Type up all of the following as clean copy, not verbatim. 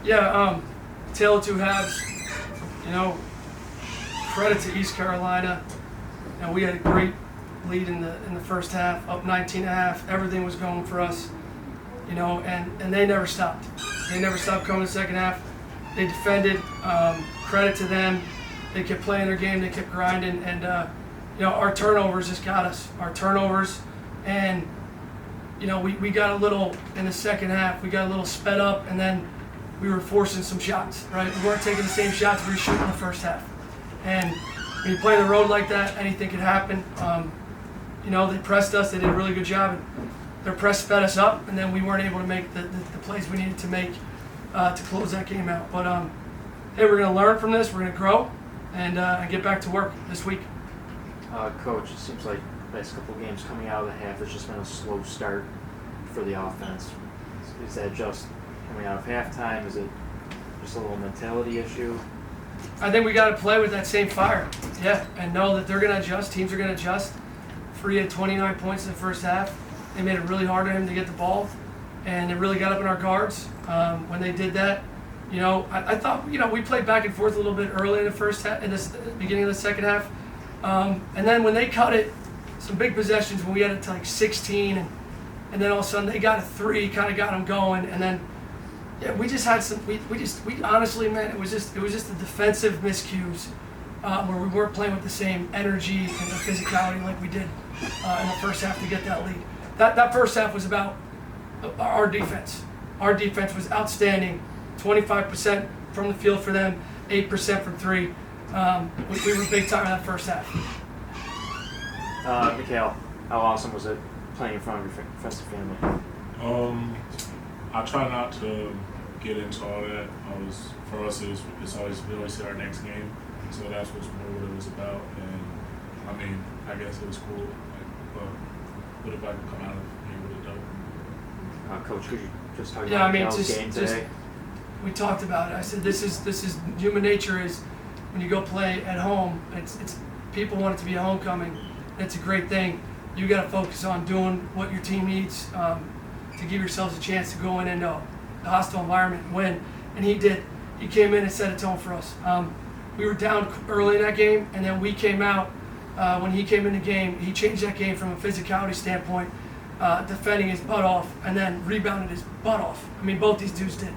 Yeah, tail of two halves. You know, credit to East Carolina. And we had a great lead in the first half, up 19.5. Everything was going for us. You know, and they never stopped. They never stopped coming in the second half. They defended. Credit to them. They kept playing their game. They kept grinding. And, you know, our turnovers just got us. Our turnovers. And, you know, we got a little, in the second half, we got a little sped up. And then we were forcing some shots, right? We weren't taking the same shots we were shooting in the first half. And when you play on the road like that, anything could happen. You know, they pressed us. They did a really good job. And their press sped us up, and then we weren't able to make the plays we needed to make to close that game out. But, hey, we're going to learn from this. We're going to grow and get back to work this week. Coach, it seems like the last couple of games coming out of the half, there's just been a slow start for the offense. Is that just coming out of halftime? Is it just a little mentality issue? I think we got to play with that same fire, yeah, and know that they're going to adjust. Teams are going to adjust. Free had 29 points in the first half. They made it really hard on him to get the ball, and they really got up in our guards when they did that. You know, I thought, you know, we played back and forth a little bit early in the first half, in the beginning of the second half, and then when they cut it, some big possessions when we had it to like 16, and then all of a sudden they got a three, kind of got them going, and then yeah, we just had some. We honestly, man, it was just the defensive miscues where we weren't playing with the same energy and the physicality like we did in the first half to get that lead. That first half was about our defense. Our defense was outstanding. 25% from the field for them, 8% from three. We were big time in that first half. Mikhail, how awesome was it playing in front of your defensive family? I try not to get into all that. For us, it's always we always say our next game, so that's what it was about. And I mean, I guess it was cool. But if I can come out of here really dope. Coach, could you just talk Yeah, about I mean, Mikhail's game today? We talked about it. I said this is human nature. Is when you go play at home, it's people want it to be a homecoming. It's a great thing. You got to focus on doing what your team needs to give yourselves a chance to go in into a hostile environment and win. And he did. He came in and set a tone for us. We were down early in that game, and then we came out. When he came in the game, he changed that game from a physicality standpoint, defending his butt off, and then rebounded his butt off. I mean, both these dudes did.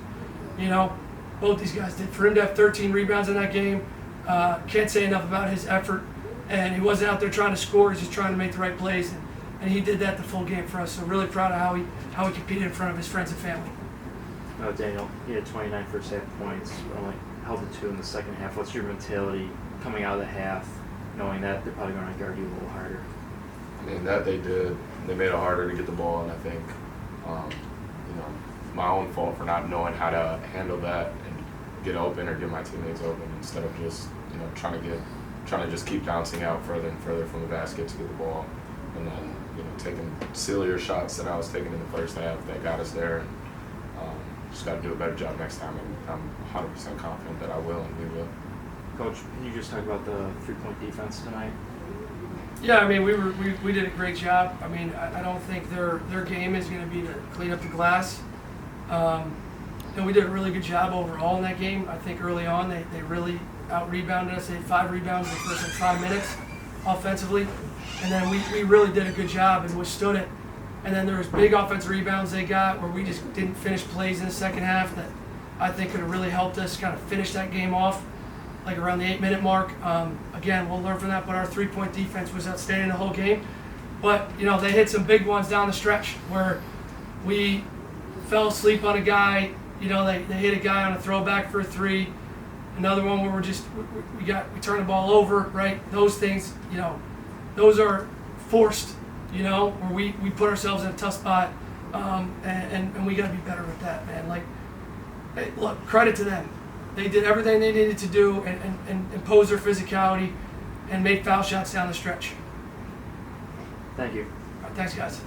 You know, both these guys did. For him to have 13 rebounds in that game, can't say enough about his effort. And he wasn't out there trying to score; he's just trying to make the right plays. And he did that the full game for us. So really proud of how he competed in front of his friends and family. Daniel, he had 29 first half points, only held to 2 in the second half. What's your mentality coming out of the half, knowing that they're probably going to guard you a little harder? I mean, that they did. They made it harder to get the ball, and I think, you know, my own fault for not knowing how to handle that and get open or get my teammates open instead of just, you know, trying to just keep bouncing out further and further from the basket to get the ball, and then, you know, taking sillier shots that I was taking in the first half that got us there. And, just got to do a better job next time, and I'm 100% confident that I will and we will. Coach, can you just talk about the three-point defense tonight? Yeah, I mean, we did a great job. I mean, I don't think their game is going to be to clean up the glass. And we did a really good job overall in that game. I think early on they really out-rebounded us. They had 5 rebounds in the first 5 minutes offensively. And then we really did a good job and withstood it. And then there was big offensive rebounds they got where we just didn't finish plays in the second half that I think could have really helped us kind of finish that game off, like around the 8-minute mark. Again, we'll learn from that, but our three-point defense was outstanding the whole game. But, you know, they hit some big ones down the stretch where we fell asleep on a guy. You know, they hit a guy on a throwback for a 3. Another one where we turned the ball over, right? Those things, you know, those are forced, you know, where we put ourselves in a tough spot, and we got to be better with that, man. Like, hey, look, credit to them. They did everything they needed to do and impose their physicality and made foul shots down the stretch. Thank you. All right, thanks, guys.